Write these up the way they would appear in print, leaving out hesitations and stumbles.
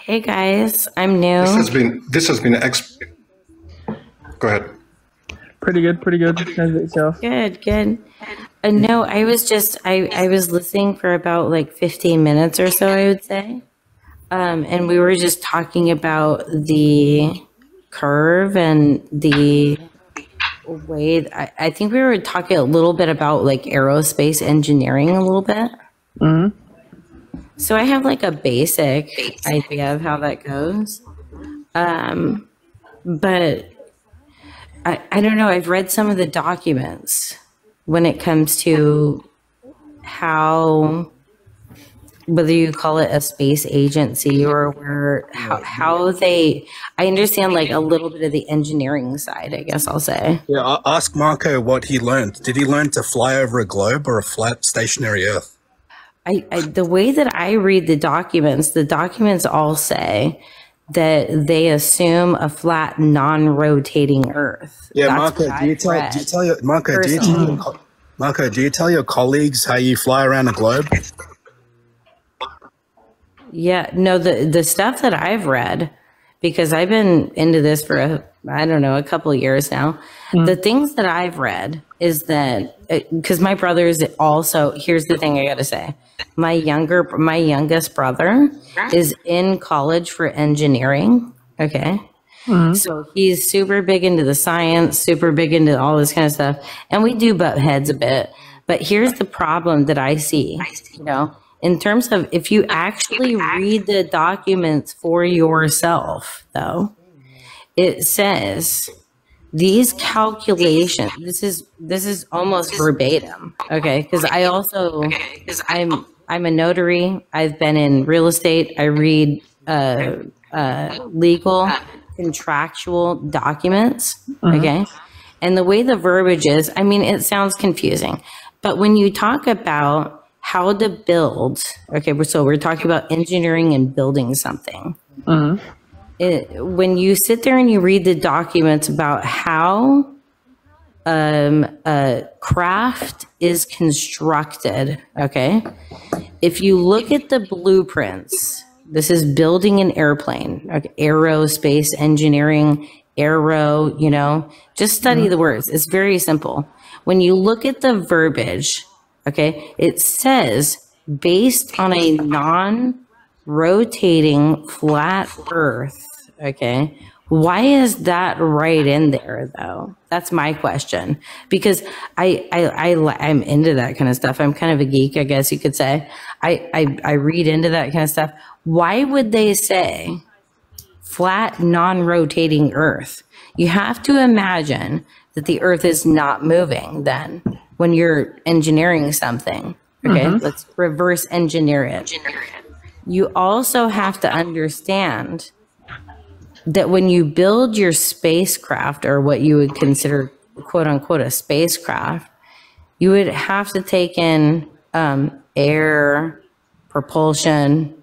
Hey guys, I'm new. This has been Go ahead. Pretty good, pretty good. How's it yourself? Good, good. No, I was just I was listening for about like 15 minutes or so, I would say. And we were just talking about the curve and the way I think we were talking a little bit about like aerospace engineering a little bit. Mm-hmm. So I have like a basic idea of how that goes. But I don't know. I've read some of the documents when it comes to how, whether you call it a space agency or how they, I understand like a little bit of the engineering side, I guess I'll say. Yeah, ask Marco what he learned. Did he learn to fly over a globe or a flat stationary Earth? The way that I read the documents all say that they assume a flat, non-rotating Earth. Yeah, That's Marco, do you tell your colleagues how you fly around a globe? Yeah, no, the stuff that I've read, because I've been into this for a couple of years now. The things that I've read is that because my brother's also, here's the thing I got to say. My youngest brother is in college for engineering. Okay. So he's super big into the science, super big into all this kind of stuff. And we do butt heads a bit. But here's the problem that I see, in terms of if you actually read the documents for yourself, though, it says these calculations, this is almost verbatim, okay? Because I'm a notary. I've been in real estate. I read legal, contractual documents, okay? And the way the verbiage is, it sounds confusing. But when you talk about how to build, okay, so we're talking about engineering and building something. When you sit there and you read the documents about how a craft is constructed, okay, if you look at the blueprints, this is building an airplane, okay, aerospace engineering, just study the words. It's very simple. When you look at the verbiage, okay, it says based on a non-rotating flat Earth, okay? Why is that right in there, though? That's my question. Because I'm into that kind of stuff. I'm kind of a geek, I guess you could say. I read into that kind of stuff. Why would they say flat, non-rotating Earth? You have to imagine that the Earth is not moving then when you're engineering something. Okay, let's reverse engineer it. You also have to understand that when you build your spacecraft, or what you would consider quote unquote a spacecraft, you would have to take in air, propulsion,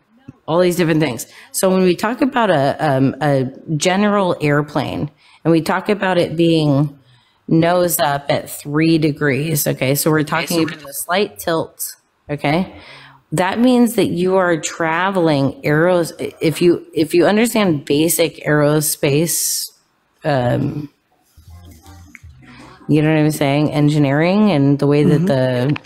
all these different things. So when we talk about a general airplane, and we talk about it being nose up at 3 degrees, okay, so we're talking about a slight tilt, okay, that means that you are traveling if you understand basic aerospace, you know what I'm saying, engineering and the way that the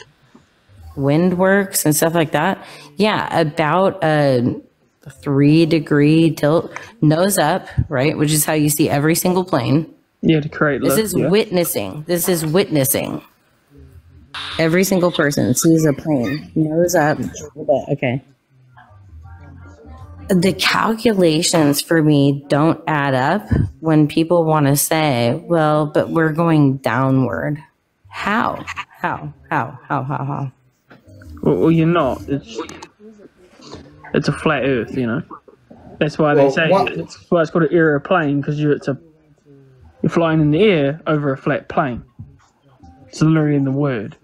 wind works and stuff like that. Yeah, about a 3 degree tilt, nose up, right? Which is how you see every single plane. Yeah, to create lift. This is witnessing. Every single person sees a plane, nose up, okay. The calculations for me don't add up when people want to say, well, but we're going downward. How? Well, you're not. It's a flat Earth, That's why they say it's called an aeroplane, because you're flying in the air over a flat plane. It's literally in the word.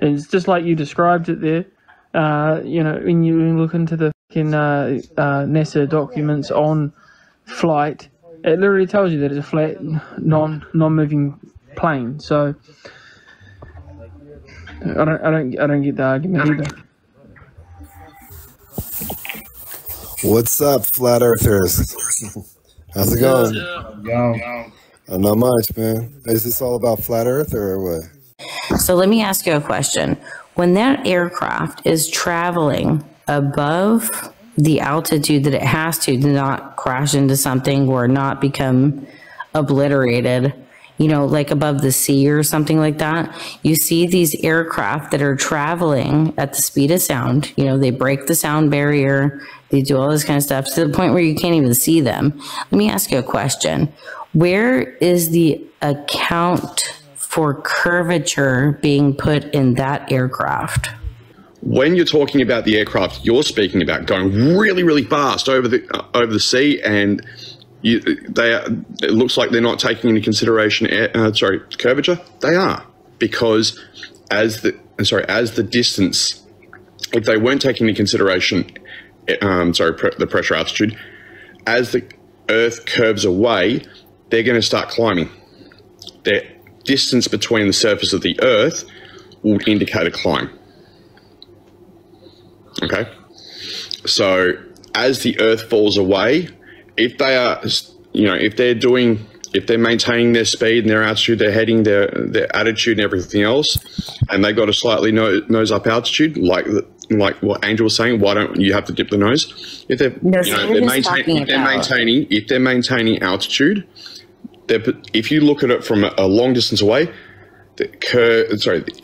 It's just like you described it there. When you look into the NASA documents on flight, it literally tells you that it's a flat, non-moving plane. So I don't get the argument either. What's up, flat earthers? How's it going? Not much, man. Is this all about flat earth or what? So let me ask you a question. When that aircraft is traveling above the altitude that it has to not crash into something or not become obliterated, you know, like above the sea or something like that, you see these aircraft that are traveling at the speed of sound. You know, they break the sound barrier, they do all this kind of stuff to the point where you can't even see them. Let me ask you a question. Where is the account for curvature being put in that aircraft? When you're talking about the aircraft, you're speaking about going really, really fast over the sea, and it looks like they're not taking into consideration curvature. They are, because as the distance, if they weren't taking into consideration the pressure altitude, as the Earth curves away, they're going to start climbing. Their distance between the surface of the Earth will indicate a climb. Okay, so as the Earth falls away, if they are, if they're maintaining their speed and their altitude, they're heading their attitude and everything else, and they've got a slightly nose up altitude, like what Angel was saying, why don't you have to dip the nose? If they're maintaining altitude, if you look at it from a long distance away, the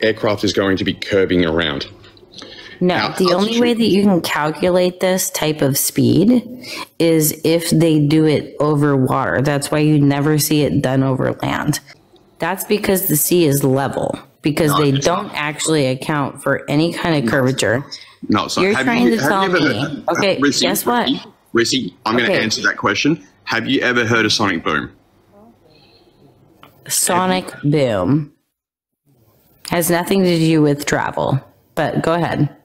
aircraft is going to be curving around. No, the only way that you can calculate this type of speed is if they do it over water. That's why you never see it done over land. That's because the sea is level, because they don't actually account for any kind of curvature. No, so you're trying to tell me. Okay, guess what? Rissy, I'm going to answer that question. Have you ever heard of sonic boom? Sonic boom has nothing to do with travel, but go ahead.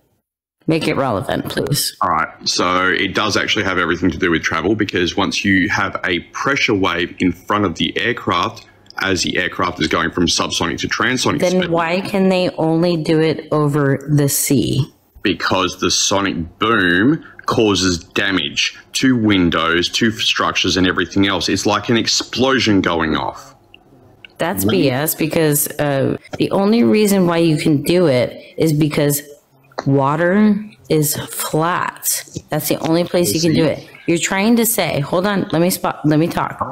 Make it relevant, please. All right. So it does actually have everything to do with travel, because once you have a pressure wave in front of the aircraft, as the aircraft is going from subsonic to transonic then speed, why can they only do it over the sea? Because the sonic boom causes damage to windows, to structures, and everything else. It's like an explosion going off. That's BS, because the only reason why you can do it is because water is flat. That's the only place you can do it. You're trying to say, hold on, let me talk.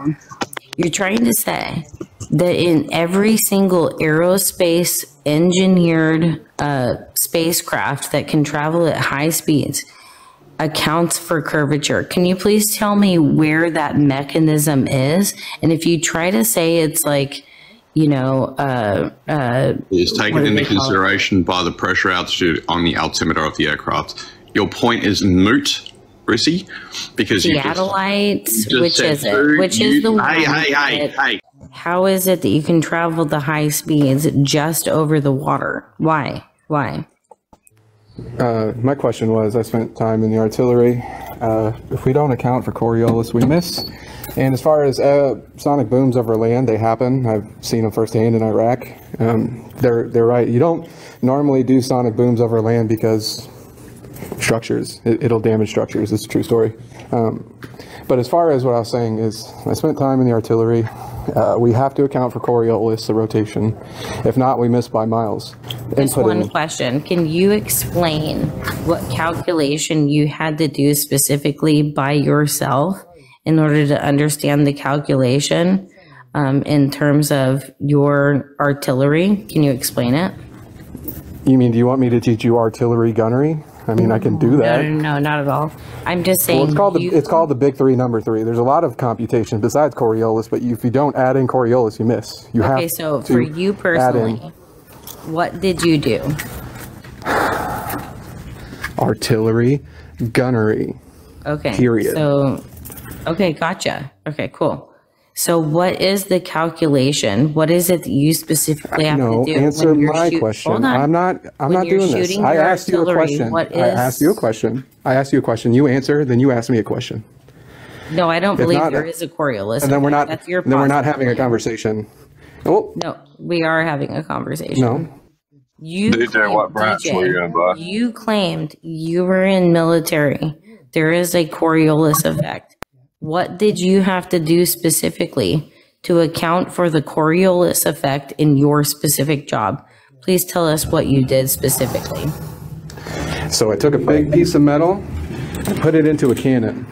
You're trying to say that in every single aerospace engineered spacecraft that can travel at high speeds accounts for curvature. Can you please tell me where that mechanism is? And if you try to say it's like, is taken into consideration by the pressure altitude on the altimeter of the aircraft. Your point is moot, Rissy, because Seattleites, which is it? Which is the one? Hey. How is it that you can travel the high speeds just over the water? Why? My question was, I spent time in the artillery. If we don't account for Coriolis, we miss. And as far as sonic booms over land, they happen. I've seen them firsthand in Iraq. They're right. You don't normally do sonic booms over land because structures. It'll damage structures. It's a true story. But as far as what I was saying is, I spent time in the artillery. We have to account for Coriolis, the rotation. If not, we miss by miles. Just one question. Can you explain what calculation you had to do specifically by yourself in order to understand the calculation in terms of your artillery? Can you explain it? You mean, do you want me to teach you artillery gunnery? I mean, I can do that. No, not at all. I'm just saying. Well, it's called the big three, number three. There's a lot of computation besides Coriolis, but if you don't add in Coriolis, you miss. Okay, so for you personally, what did you do? Artillery, gunnery. Okay. Period. So, okay, gotcha. Okay, cool. So what is the calculation? What is it that you specifically have to do? Answer my question. Hold on. I'm not doing this. I asked you a question. I asked you a question. You answer, then you ask me a question. No, I don't believe there is a Coriolis. And then we're not. That's your then we're not having a conversation. Oh. No, we are having a conversation. No. You claimed you were in military. there is a Coriolis effect. What did you have to do specifically to account for the Coriolis effect in your specific job? Please tell us what you did specifically. So I took a big piece of metal and put it into a cannon.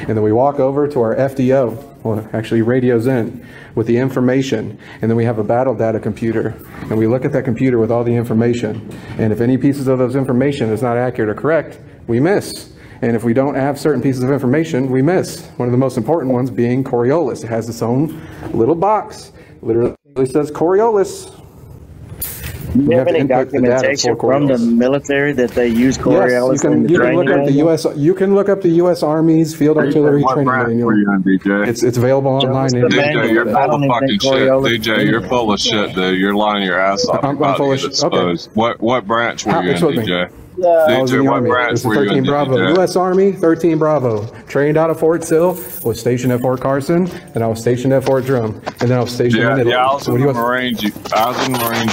And then we walk over to our FDO, well, actually radios in, with the information. And then we have a battle data computer. And we look at that computer with all the information. And if any pieces of those information is not accurate or correct, we miss. And if we don't have certain pieces of information, we miss. One of the most important ones being Coriolis. It has its own little box. Literally says Coriolis. Do you have any documentation from the military that they use Coriolis? Yes, you can look up the U.S. You can look up the U.S. Army's Field Artillery Training Manual. It's available online. DJ, you're full of fucking shit. DJ, you're full of shit, dude. You're lying your ass off. I'm full of shit. Okay. What branch were you in, DJ? I was in the Army. It was 13 Bravo. U.S. Army, 13 Bravo. Trained out of Fort Sill, was stationed at Fort Carson, and I was stationed at Fort Drum, and then I was stationed in Italy. Yeah, I was in the Marines. I was in the Marines.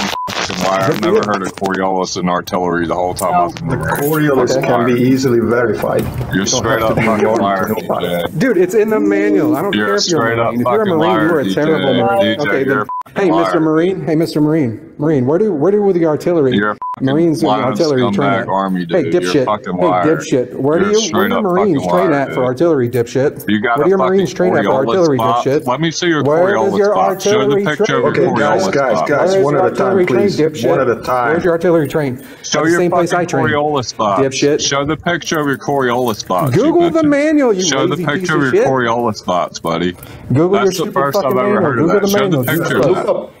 I've never heard of Coriolis and artillery the whole time I was in the Marines. Coriolis can be easily verified. You're straight up fucking liar, DJ. Dude, it's in the manual. I don't care if you're a Marine. If you're a Marine, you're a terrible Marine. Okay, then. Hey, Mr. Marine. Hey, Mr. Marine. Marine, where do the artillery? Marines and artillery train at? Hey, dipshit. Hey, dipshit. Where do your Marines train at for artillery, dipshit? Where do your Marines train at for artillery, dipshit? Let me see your Coriolis spot. Show the picture of your Coriolis spot. Guys, one at a time, please. One at a time. Where's your artillery train? Show your fucking Coriolis spot. Dipshit. Show the picture of your Coriolis spot. Google the manual, you Show the picture of your Coriolis spots, buddy. Google your stupid fucking manual. Google the picture.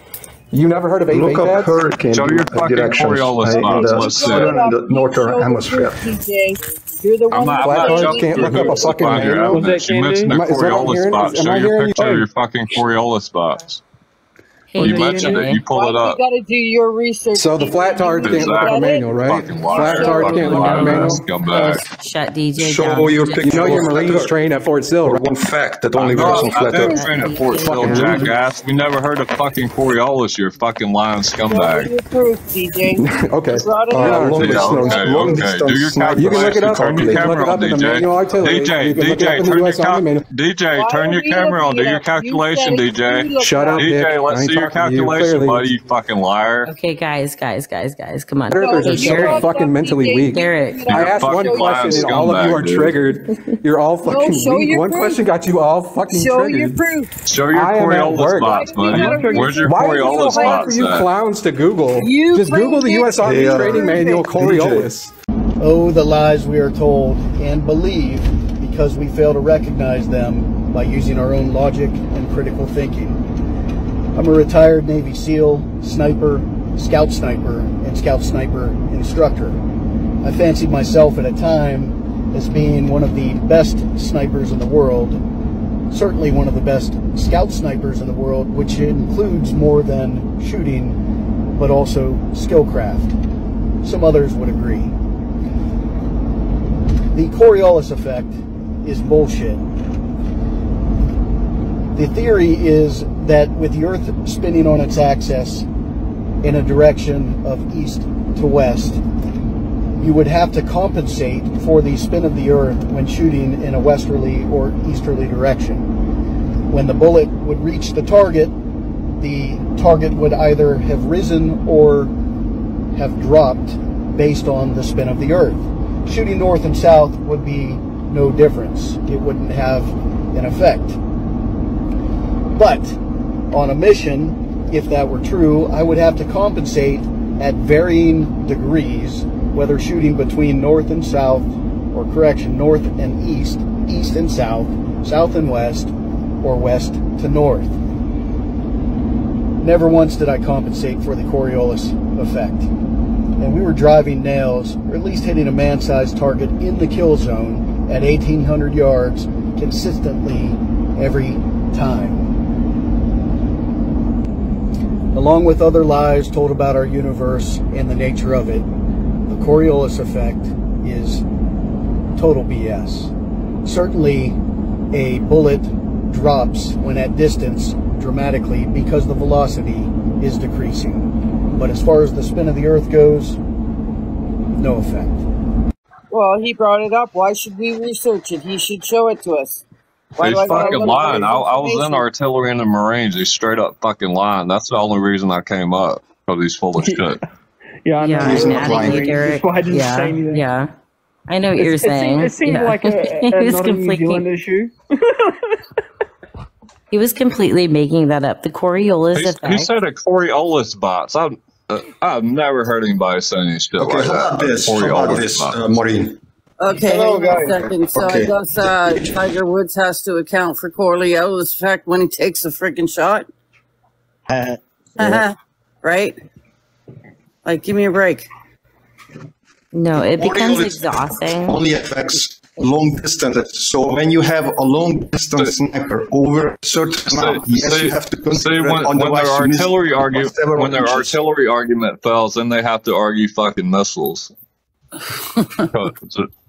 You never heard of Look up hurricane Show your fucking Coriolis spots. Let's see. In the northern hemisphere. You're the one Flat can't look up a fucking manual. You're missing the Coriolis spots. Show your picture of your fucking Coriolis spots. You mentioned it. You pull it up. You got to do your research. So the flat tards can't look up a manual, right? Flat tards can't look up a manual. Shut DJ Show down. your picture. You know your Marines train at Fort Sill, right? One fact that only works on flat I earth. train at Fort Sill, jackass. We never heard of fucking Coriolis, you fucking lying scumbag. Your proof, DJ. Okay. Long distance. Do your calculation. You can look it up. Turn your camera on, DJ, turn your camera on. Do your calculation, DJ. Shut up, DJ, let's see your calculation, buddy, you fucking liar. Okay, guys, come on. Earthers are so fucking mentally weak. Derek. I asked one question and all of you are triggered. You're all fucking weak. One question got you all fucking Show triggered. your proof. Show your Coriolis spots, buddy. Where's your Coriolis spots? Why is it so hard for you clowns to Google? Just Google the U.S. Army Training Manual Coriolis. Oh, the lies we are told and believe because we fail to recognize them by using our own logic and critical thinking. I'm a retired Navy SEAL, sniper, scout sniper, and scout sniper instructor. I fancied myself at a time as being one of the best snipers in the world, certainly one of the best scout snipers in the world, which includes more than shooting, but also skillcraft. Some others would agree. The Coriolis effect is bullshit. The theory is that with the Earth spinning on its axis in a direction of east to west, you would have to compensate for the spin of the Earth when shooting in a westerly or easterly direction. When the bullet would reach the target would either have risen or have dropped based on the spin of the Earth. Shooting north and south would be no difference. It wouldn't have an effect. But on a mission, if that were true, I would have to compensate at varying degrees, whether shooting between north and south, or correction, north and east, east and south, south and west, or west to north. Never once did I compensate for the Coriolis effect. And we were driving nails, or at least hitting a man-sized target in the kill zone at 1,800 yards consistently every time. Along with other lies told about our universe and the nature of it, the Coriolis effect is total BS. Certainly, a bullet drops when at distance dramatically because the velocity is decreasing. But as far as the spin of the Earth goes, no effect. Well, he brought it up. Why should we research it? He should show it to us. Why He's fucking lying. I was in artillery in the Marines. He's straight up fucking lying. That's the only reason I came up, because he's full of shit. Yeah, I know. I'm mad at you, Derek. Why didn't say anything? Yeah. I know what you're saying. It seemed like a not a New Zealand issue. He was completely making that up. The Coriolis effect. He said a Coriolis bots. I've never heard anybody say any shit like that. How about this, Maureen? Okay, Hello, hang on a guys. second. So Okay. I guess Tiger Woods has to account for Coriolis effect when he takes a freaking shot. Right? Like, give me a break. No, it becomes Coriolis exhausting. Only affects long distances. So when you have a long distance sniper over a certain amount, yes, you have to consider when their artillery argument fails, then they have to argue fucking missiles.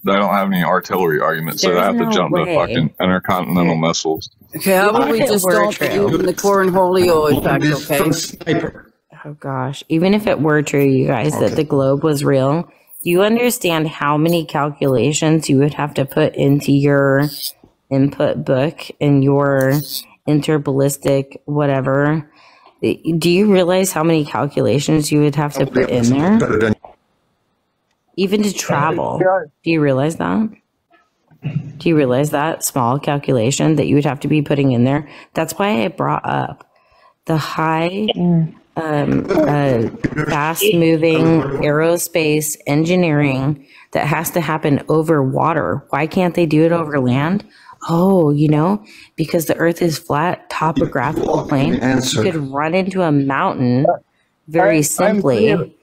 They don't have any artillery arguments, so they have to jump to fucking intercontinental missiles. Okay, how about we just don't believe in the Cornholio effect, okay? Oh gosh, even if it were true, you guys, that the globe was real, do you understand how many calculations you would have to put into your input book and your interballistic whatever? Do you realize how many calculations you would have to put in there? Even to travel. Do you realize that? Do you realize that small calculation that you would have to be putting in there? That's why I brought up the high, fast-moving aerospace engineering that has to happen over water. Why can't they do it over land? Oh, you know, because the Earth is flat, topographical plane. You could run into a mountain very simply.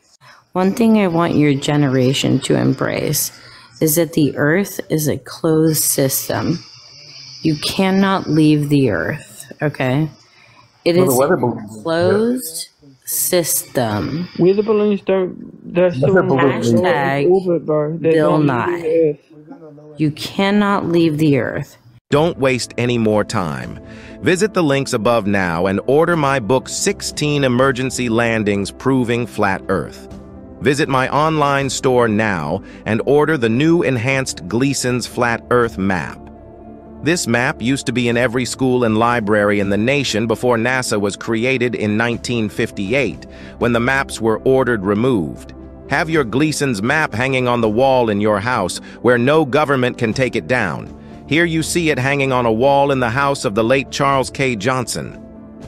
One thing I want your generation to embrace is that the Earth is a closed system. You cannot leave the Earth, okay? It is a closed system. Weather balloons they're still in orbit, bro. Bill Nye. You cannot leave the Earth. Don't waste any more time. Visit the links above now and order my book, 16 Emergency Landings Proving Flat Earth. Visit my online store now and order the new enhanced Gleason's Flat Earth map. This map used to be in every school and library in the nation before NASA was created in 1958, when the maps were ordered removed. Have your Gleason's map hanging on the wall in your house where no government can take it down. Here you see it hanging on a wall in the house of the late Charles K. Johnson.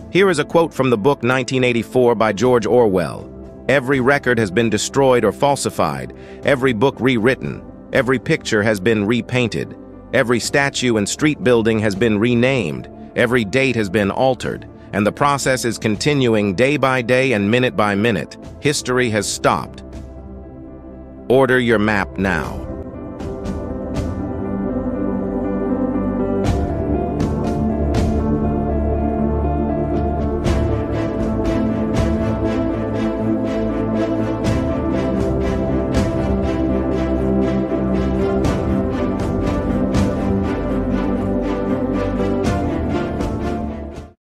Here is a quote from the book 1984 by George Orwell. Every record has been destroyed or falsified, every book rewritten, every picture has been repainted, every statue and street building has been renamed, every date has been altered, and the process is continuing day by day and minute by minute. History has stopped. Order your map now.